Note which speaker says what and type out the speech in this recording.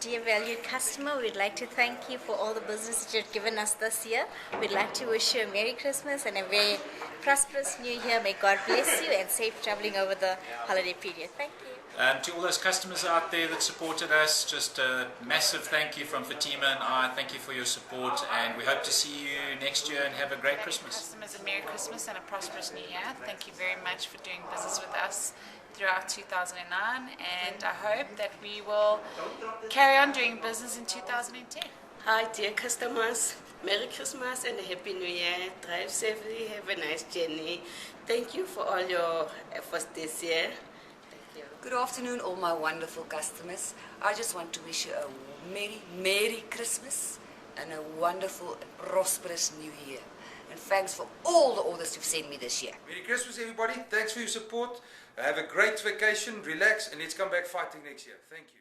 Speaker 1: Dear valued customer, we'd like to thank you for all the business that you've given us this year. We'd like to wish you a Merry Christmas and a very prosperous New Year. May God bless you and safe traveling over the holiday period. Thank you.
Speaker 2: To all those customers out there that supported us, just a massive thank you from Fatima and I. Thank you for your support, and we hope to see you next year and have a great Christmas.
Speaker 3: Customers, a Merry Christmas and a prosperous New Year. Thank you very much for doing business with us throughout 2009, and I hope that we will carry on doing business in 2010.
Speaker 4: Hi dear customers, Merry Christmas and a Happy New Year. Drive safely, have a nice journey. Thank you for all your efforts this year.
Speaker 5: Good afternoon, all my wonderful customers. I just want to wish you a Merry Christmas and a wonderful, prosperous New Year. And thanks for all the orders you've sent me this year.
Speaker 6: Merry Christmas, everybody. Thanks for your support. Have a great vacation, relax, and let's come back fighting next year. Thank you.